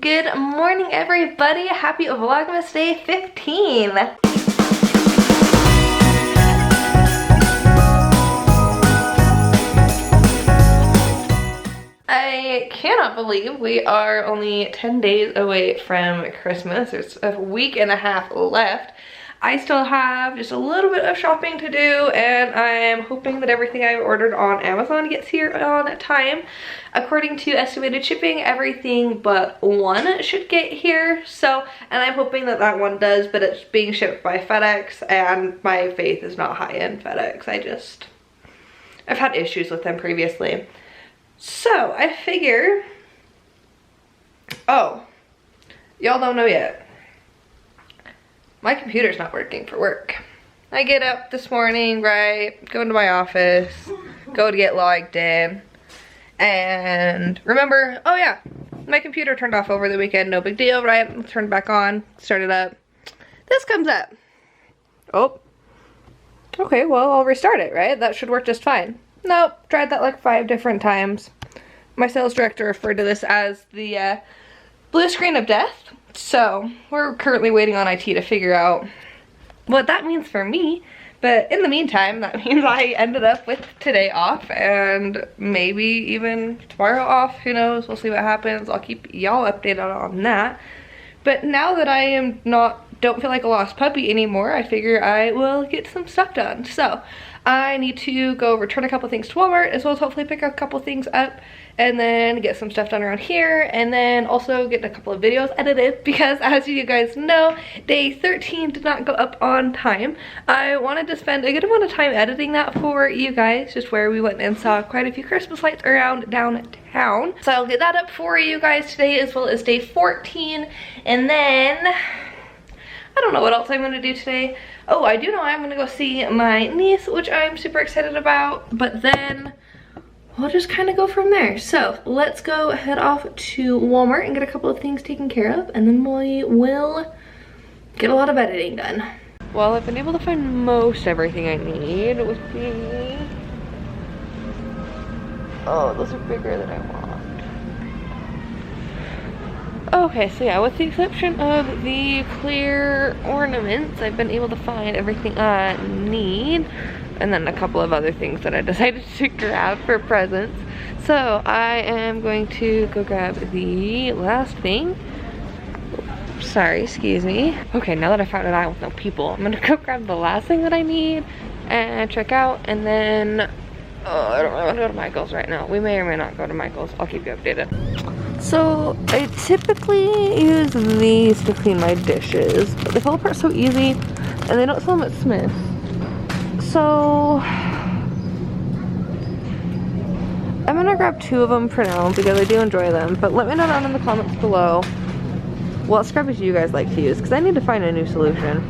Good morning, everybody. Happy Vlogmas Day 15. I cannot believe we are only 10 days away from Christmas. There's a week and a half left. I still have just a little bit of shopping to do, and I'm hoping that everything I've ordered on Amazon gets here on time. According to estimated shipping, everything but one should get here. So, and I'm hoping that that one does, but it's being shipped by FedEx, and my faith is not high in FedEx. I've had issues with them previously. So I figure, oh, y'all don't know yet. My computer's not working for work. I get up this morning, right, go into my office, go to get logged in, and remember, oh yeah, my computer turned off over the weekend, no big deal, right? Turned back on, started up. This comes up. Oh, okay, well, I'll restart it, right? That should work just fine. Nope, tried that like 5 different times. My sales director referred to this as the blue screen of death. So we're currently waiting on IT to figure out what that means for me. But in the meantime, that means I ended up with today off and maybe even tomorrow off. Who knows? We'll see what happens. I'll keep y'all updated on that. But now that I don't feel like a lost puppy anymore, I figure I will get some stuff done. So I need to go return a couple things to Walmart, as well as hopefully pick a couple things up and then get some stuff done around here, and then also get a couple of videos edited, because as you guys know, day 13 did not go up on time. I wanted to spend a good amount of time editing that for you guys, just where we went and saw quite a few Christmas lights around downtown. So I'll get that up for you guys today, as well as day 14, and then I don't know what else I'm gonna do today. Oh, I do know I'm gonna go see my niece, which I'm super excited about, but then we'll just kind of go from there. So let's go head off to Walmart and get a couple of things taken care of, and then we will get a lot of editing done. Well, I've been able to find most everything I need with the, oh, those are bigger than I want. Okay, so yeah, with the exception of the clear ornaments, I've been able to find everything I need, and then a couple of other things that I decided to grab for presents. So I am going to go grab the last thing. Sorry, excuse me. Okay, now that I found it out with no people, I'm gonna go grab the last thing that I need and check out, and then, oh, I don't really want to go to Michael's right now. We may or may not go to Michael's. I'll keep you updated. So I typically use these to clean my dishes, but they fall apart so easy, and they don't sell them at Smith's. So I'm gonna grab 2 of them for now because I do enjoy them, but let me know down in the comments below what scrubbers you guys like to use, because I need to find a new solution.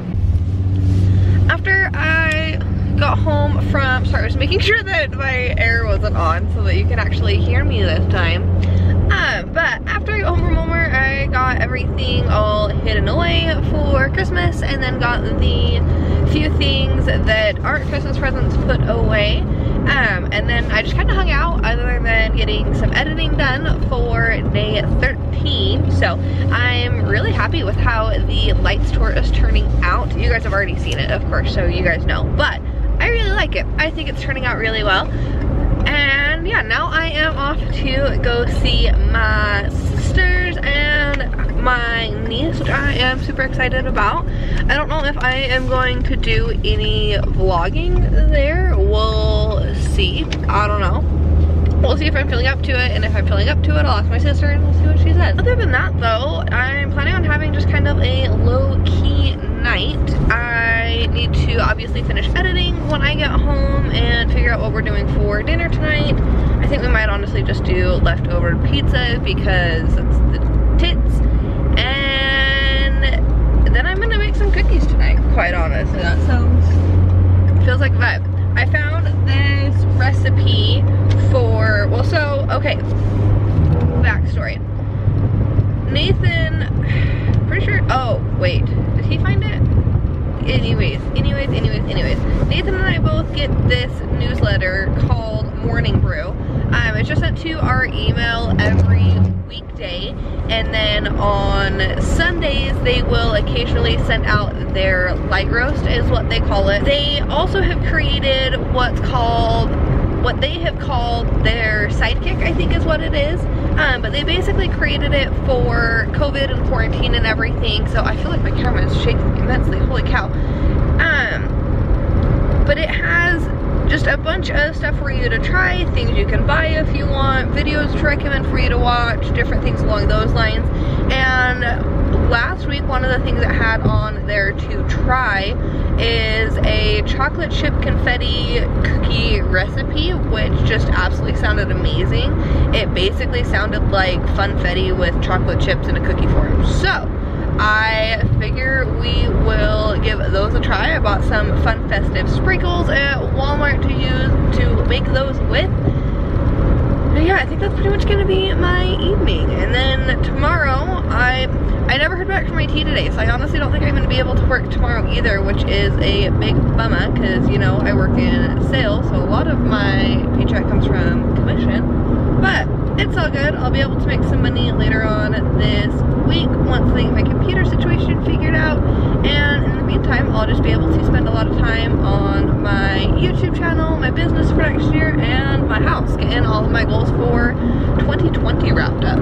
After I got home from, sorry, I was making sure that my air wasn't on so that you can actually hear me this time. But after I got home from Walmart, I got everything all hidden away for Christmas, and then got the few things that aren't Christmas presents put away. And then I just kind of hung out, other than getting some editing done for day 13. So I'm really happy with how the lights tour is turning out. You guys have already seen it, of course, so you guys know, but I really like it. I think it's turning out really well. And yeah, now I am off to go see my sisters and my niece, which I am super excited about. I don't know if I am going to do any vlogging there. We'll see. I don't know. We'll see if I'm feeling up to it, and if I'm feeling up to it, I'll ask my sister and we'll see what she says. Other than that though, I'm planning on having just kind of a low-key night. I need to obviously finish editing when I get home and figure out what we're doing for dinner tonight. I think we might honestly just do leftover pizza because it's the tits, and then I'm gonna make some cookies tonight, quite honestly. That feels like a vibe. I found this recipe for, well, so, okay, backstory. Nathan, pretty sure, oh, wait, did he find it? Anyways, Nathan and I both get this newsletter called Morning Brew. It's just sent to our email every weekday, and then on Sundays they will occasionally send out their light roast, is what they call it. They also have created what they have called their sidekick, I think is what it is. But they basically created it for COVID and quarantine and everything, so I feel like my camera is shaking immensely, holy cow. But it has just a bunch of stuff for you to try, things you can buy if you want, videos to recommend for you to watch, different things along those lines. And last week, one of the things that had on there to try is a chocolate chip confetti cookie recipe, which just absolutely sounded amazing. It basically sounded like funfetti with chocolate chips in a cookie form. So I figure we will give those a try. I bought some fun festive sprinkles at Walmart to use to make those with. But yeah, I think that's pretty much gonna be my evening. And then tomorrow, I never heard back from my tea today, so I honestly don't think I'm gonna be able to work tomorrow either, which is a big bummer because, you know, I work in sales, so a lot of my paycheck comes from commission. But it's all good. I'll be able to make some money later on this week once I get my computer situation figured out. And in the meantime, I'll just be able to spend a lot of time on my YouTube channel, my business for next year, and my house, getting all of my goals for 2020 wrapped up.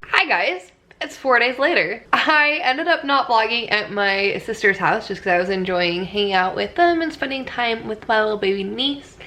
Hi guys. It's 4 days later. I ended up not vlogging at my sister's house just because I was enjoying hanging out with them and spending time with my little baby niece.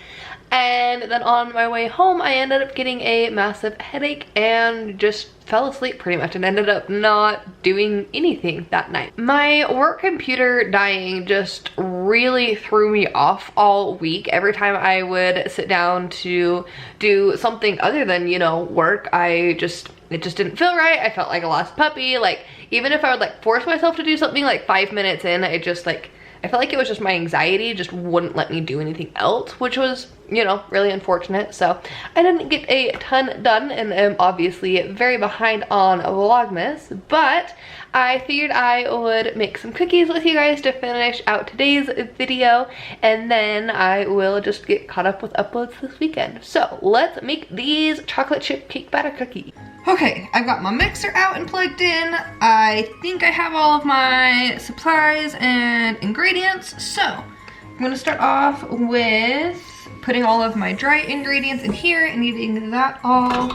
And then on my way home, I ended up getting a massive headache and just fell asleep pretty much and ended up not doing anything that night. My work computer dying just really threw me off all week. Every time I would sit down to do something other than, you know, work, it just didn't feel right. I felt like a lost puppy. Like, even if I would like force myself to do something like 5 minutes in, I felt like it was just my anxiety just wouldn't let me do anything else, which was, you know, really unfortunate. So I didn't get a ton done and am obviously very behind on Vlogmas, but I figured I would make some cookies with you guys to finish out today's video, and then I will just get caught up with uploads this weekend. So let's make these chocolate chip cake batter cookies. Okay, I've got my mixer out and plugged in. I think I have all of my supplies and ingredients. So I'm gonna start off with putting all of my dry ingredients in here and getting that all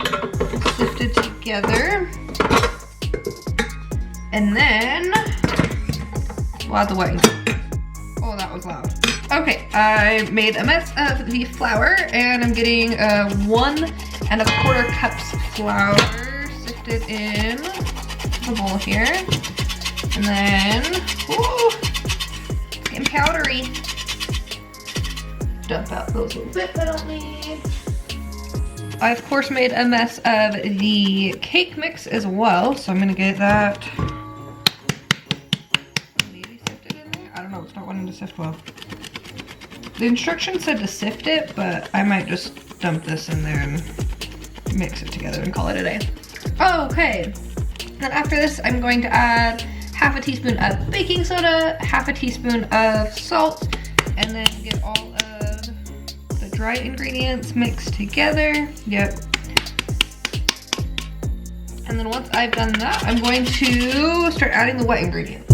sifted together. And then, wow, the wet. Oh, that was loud. Okay, I made a mess of the flour and I'm getting 1¼ cups flour sifted in the bowl here. And then, ooh, getting powdery. Dump out those little bits I don't need. I of course made a mess of the cake mix as well, so I'm gonna get that maybe sifted in there. I don't know, it's not wanting to sift well. The instructions said to sift it, but I might just dump this in there and mix it together and call it a day. Okay, then after this I'm going to add ½ a teaspoon of baking soda, ½ a teaspoon of salt, and then get all of the dry ingredients mixed together. Yep. And then once I've done that, I'm going to start adding the wet ingredients.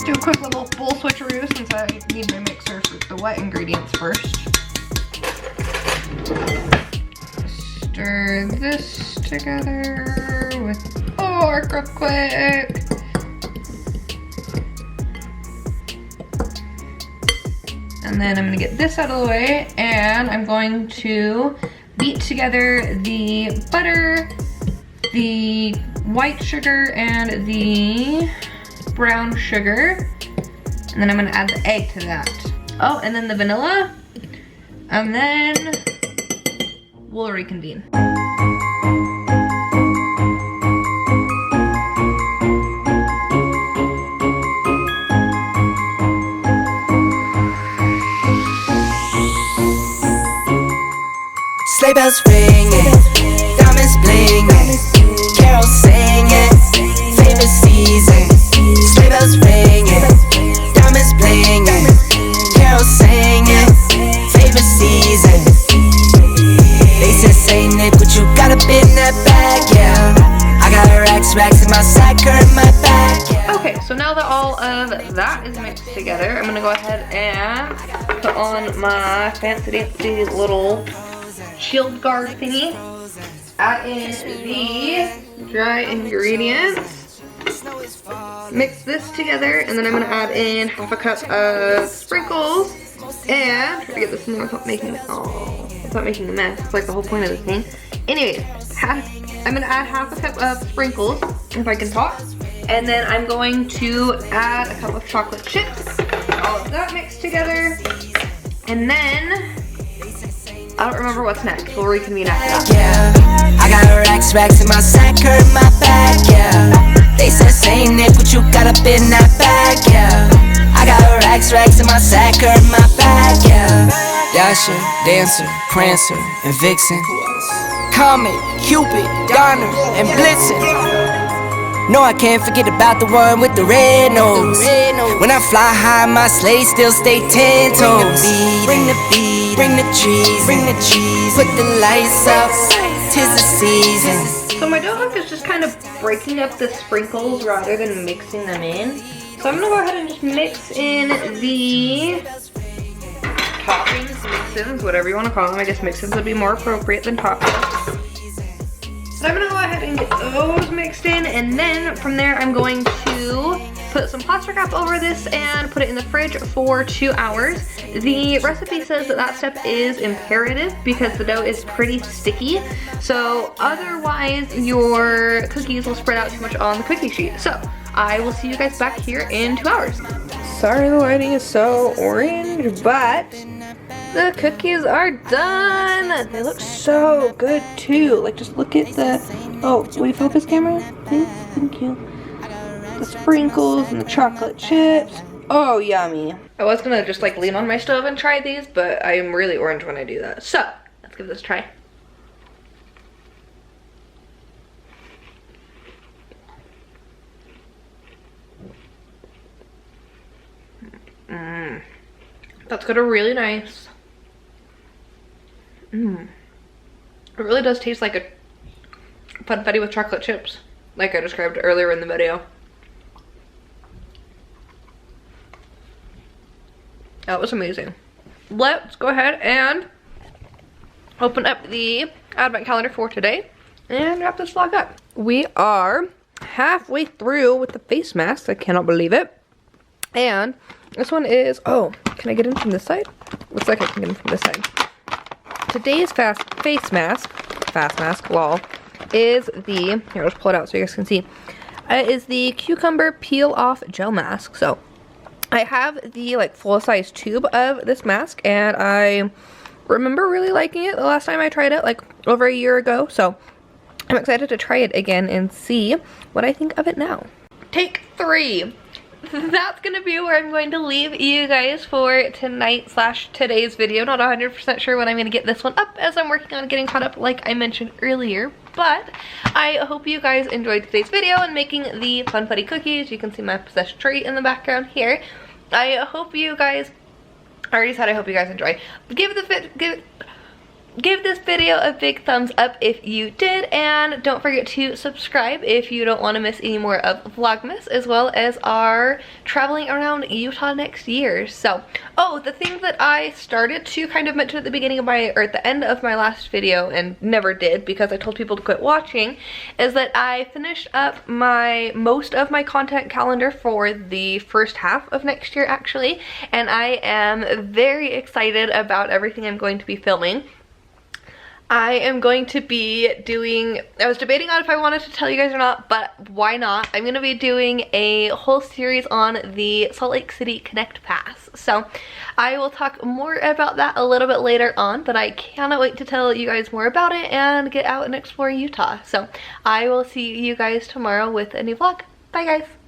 Do a quick little bowl switcheroo since I need my mixer for the wet ingredients first. Stir this together with the fork real quick. And then I'm gonna get this out of the way and I'm going to beat together the butter, the white sugar, and the brown sugar, and then I'm gonna add the egg to that. Oh, and then the vanilla, and then we'll reconvene. Sleigh bells ringing, diamonds blinging, carols singing, favorite season. Sleigh bells ringing, diamonds blinging, carols singing, favorite season. They said, say Nick, what you got up in that bag, yeah. I got racks in my sack or in my bag, yeah. Okay, so now that all of that is mixed together, I'm gonna go ahead and put on my fancy dancy little shield guard thingy. Add in the dry ingredients. Mix this together, and then I'm gonna add in half a cup of sprinkles. And try to get this in there without making a mess. It's like the whole point of this thing. Anyways, I'm gonna add half a cup of sprinkles, if I can talk. And then I'm going to add a cup of chocolate chips. All of that mixed together. And then I don't remember what's next. We'll reconvene after that. Yeah, I got racks in my sack or in my bag, yeah. They said, say Nick, what you got up in that bag, yeah. I got racks in my sack or in my bag, yeah. Dasher, Dancer, Prancer, and Vixen, Comet, Cupid, Donner, and Blitzen. No, I can't forget about the one with the red nose. When I fly high, my sleigh still stay 10 toes. Bring the beat, bring the trees, put the lights up, 'tis the season. So my dough hook is just kind of breaking up the sprinkles rather than mixing them in. So I'm gonna go ahead and just mix in the toppings, mix-ins, whatever you want to call them. I guess mix-ins would be more appropriate than toppings. So I'm gonna go ahead and get those mixed in, and then from there I'm going to put some plastic wrap over this and put it in the fridge for 2 hours. The recipe says that that step is imperative because the dough is pretty sticky, so otherwise your cookies will spread out too much on the cookie sheet. So I will see you guys back here in 2 hours. Sorry the lighting is so orange, but the cookies are done. They look so good too. Like, just look at the, oh, will you focus, camera? Please, thank you. The sprinkles and the chocolate chips. Oh, yummy. I was gonna just like lean on my stove and try these, but I am really orange when I do that. So let's give this a try. That's got a really nice. It really does taste like a funfetti with chocolate chips, like I described earlier in the video. That was amazing. Let's go ahead and open up the advent calendar for today and wrap this vlog up. We are halfway through with the face masks. I cannot believe it. And this one is, oh, can I get in from this side? Looks like I can get in from this side. Today's face mask, lol, is the, here, let's pull it out so you guys can see. Is the cucumber peel off gel mask. So I have the like full size tube of this mask, and I remember really liking it the last time I tried it, like over a year ago. So I'm excited to try it again and see what I think of it now. Take 3. That's gonna be where I'm going to leave you guys for tonight/today's video. Not 100% sure when I'm gonna get this one up, as I'm working on getting caught up like I mentioned earlier. But I hope you guys enjoyed today's video and making the funfetti cookies. You can see my possession tree in the background here. I hope you guys, I already said I hope you guys enjoy. Give this video a big thumbs up if you did, and don't forget to subscribe if you don't want to miss any more of Vlogmas, as well as our traveling around Utah next year. So, oh, the thing that I started to kind of mention at the beginning of my, or at the end of my last video and never did because I told people to quit watching, is that I finished up most of my content calendar for the first half of next year actually, and I am very excited about everything I'm going to be filming. I am going to be doing, I was debating on if I wanted to tell you guys or not, but why not? I'm going to be doing a whole series on the Salt Lake City Connect Pass. So I will talk more about that a little bit later on, but I cannot wait to tell you guys more about it and get out and explore Utah. So I will see you guys tomorrow with a new vlog. Bye guys.